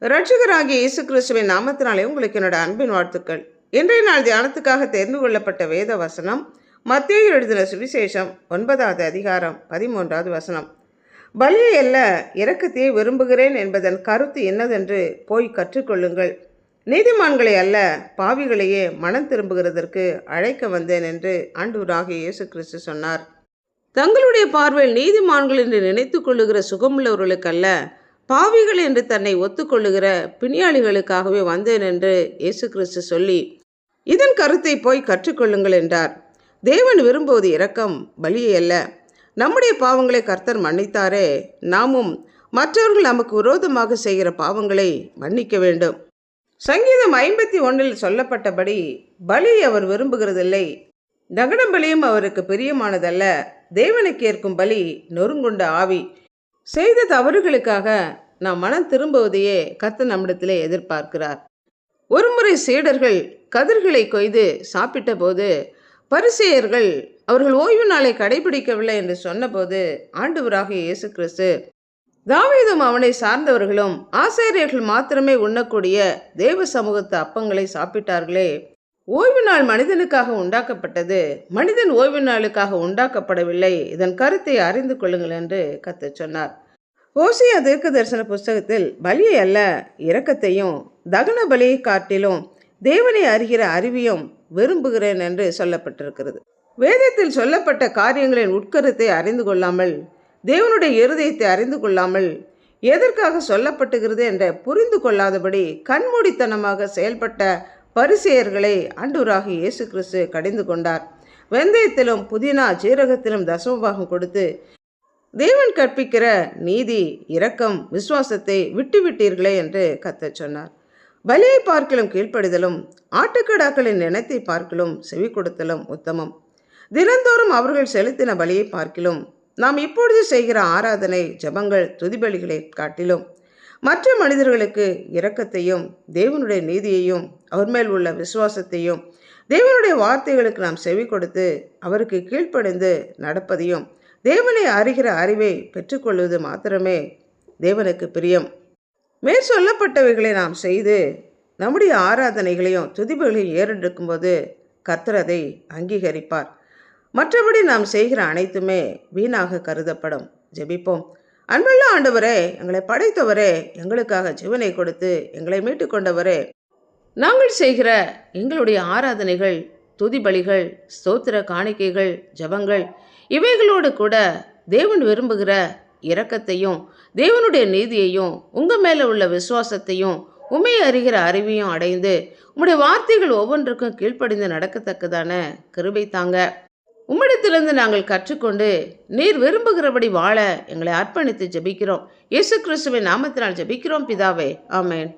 இரட்சகராகிய இயேசு கிறிஸ்துவின் நாமத்தினாலே உங்களுக்கு என்னோட அன்பின் வாழ்த்துக்கள். இன்றைய நாள் தியானத்துக்காக தேர்ந்து கொள்ளப்பட்ட வேத வசனம் மத்தேயு எழுதின சுவிசேஷம் 9வது அதிகாரம் 13வது வசனம். பலியை அல்ல இரக்கத்தையே விரும்புகிறேன் என்பதன் கருத்து என்னதென்று போய் கற்றுக்கொள்ளுங்கள். நீதிமான்களை அல்ல பாவிகளையே மனம் திரும்புகிறதற்கு அழைக்க வந்தேன் என்று ஆண்டவராகிய இயேசு கிறிஸ்து சொன்னார். தங்களுடைய பார்வையில் நீதிமான்கள் என்று நினைத்து கொள்ளுகிற சுகமுள்ளவர்களுக்கல்ல, பாவிகள் என்று தன்னை ஒத்துக்கொள்ளுகிற பிணியாளிகளுக்காகவே வந்தேன் என்று இயேசு கிறிஸ்து சொல்லி இதன் கருத்தை போய் கற்றுக்கொள்ளுங்கள் என்றார். தேவன் விரும்புவது இரக்கம், பலியை அல்ல. நம்முடைய பாவங்களை கர்த்தர் மன்னித்தாரே, நாமும் மற்றவர்கள் நமக்கு விரோதமாக செய்கிற பாவங்களை மன்னிக்க வேண்டும். சங்கீதம் 51 சொல்லப்பட்டபடி பலியை அவர் விரும்புகிறதில்லை. தகன பலியும் அவருக்கு பிரியமானதல்ல. தேவனுக்கு ஏற்கும் பலி நொறுங்குண்ட ஆவி. செய்த தவறுகளுக்காக நாம் மனம் திரும்புவதையே கர்த்தர் நம்மிடத்திலே எதிர்பார்க்கிறார். ஒருமுறை சீடர்கள் கதிர்களை கொய்து சாப்பிட்ட போது பரிசேயர்கள் அவர்கள் ஓய்வு நாளை கடைபிடிக்கவில்லை என்று சொன்னபோது ஆண்டவராகிய இயேசு கிறிஸ்து, தாவீதும் அவனை சார்ந்தவர்களும் ஆசாரியர்கள் மாத்திரமே உண்ணக்கூடிய தேவ சமூகத்து அப்பங்களை சாப்பிட்டார்களே, ஓய்வு நாள் மனிதனுக்காக உண்டாக்கப்பட்டது, மனிதன் ஓய்வு நாளுக்காக உண்டாக்கப்படவில்லை. இதன் கருத்தை அறிந்து கொள்ளுங்கள் என்று கர்த்தர் சொன்னார். ஓசியா தீர்க்க தரிசன புஸ்தகத்தில் பலியை அல்ல இரக்கத்தையும் தகன பலியை காட்டிலும் தேவனை அறிகிற அறிவியும் விரும்புகிறேன் என்று சொல்லப்பட்டிருக்கிறது. வேதத்தில் சொல்லப்பட்ட காரியங்களின் உட்கருத்தை அறிந்து கொள்ளாமல், தேவனுடைய இருதயத்தை அறிந்து கொள்ளாமல், எதற்காக சொல்லப்பட்டுகிறது என்ற புரிந்து கொள்ளாதபடி கண்மூடித்தனமாக செயல்பட்ட பரிசேயர்களை ஆண்டவராகிய இயேசு கிறிஸ்து கடிந்து கொண்டார். வெந்தயத்திலும் புதினா ஜீரகத்திலும் தசமபாகம் கொடுத்து தேவன் கற்பிக்கிற நீதி, இரக்கம், விசுவாசத்தை விட்டுவிட்டீர்களே என்று கர்த்தர் சொன்னார். பலியை பார்க்கலும் கீழ்ப்படிதலும், ஆட்டுக்கடாக்களின் நினைத்தை பார்க்கலும் செவி கொடுத்தலும் உத்தமம். தினந்தோறும் அவர்கள் செலுத்தின பலியை பார்க்கிலும் நாம் இப்பொழுது செய்கிற ஆராதனை, ஜபங்கள், துதிபலிகளை காட்டிலும் மற்ற மனிதர்களுக்கு இரக்கத்தையும் தேவனுடைய நீதியையும் அவர் மேல் உள்ள விசுவாசத்தையும் தேவனுடைய வார்த்தைகளுக்கு நாம் செவி கொடுத்து அவருக்கு கீழ்ப்படிந்து நடப்பதையும் தேவனை அறிகிற அறிவை பெற்றுக்கொள்வது மாத்திரமே தேவனுக்கு பிரியம். மேற் சொல்லப்பட்டவைகளை நாம் செய்து நம்முடைய ஆராதனைகளையும் துதிபலிகளையும் ஏறெடுக்கும்போது கர்த்தர் அதை அங்கீகரிப்பார். மற்றபடி நாம் செய்கிற அனைத்துமே வீணாக கருதப்படும். ஜெபிப்போம். அன்புள்ள ஆண்டவரே, எங்களை படைத்தவரே, எங்களுக்காக ஜீவனை கொடுத்து எங்களை மீட்டு கொண்டவரே, நாங்கள் செய்கிற எங்களுடைய ஆராதனைகள், துதிபலிகள், ஸ்தோத்திர காணிக்கைகள், ஜபங்கள் இவைகளோடு கூட தேவன் விரும்புகிற இரக்கத்தையும் தேவனுடைய நீதியையும் உங்கள் மேலே உள்ள விசுவாசத்தையும் உண்மை அறிகிற அறிவையும் அடைந்து உம்முடைய வார்த்தைகள் ஒவ்வொன்றுக்கும் கீழ்ப்படிந்து நடக்கத்தக்கதான கிருபை தாங்க. உம்மிடத்திலிருந்து நாங்கள் கற்றுக்கொண்டு நீர் விரும்புகிறபடி வாழ எங்களை அர்ப்பணித்து ஜெபிக்கிறோம். இயேசு கிறிஸ்துவின் நாமத்தினால் ஜெபிக்கிறோம் பிதாவே, ஆமென்.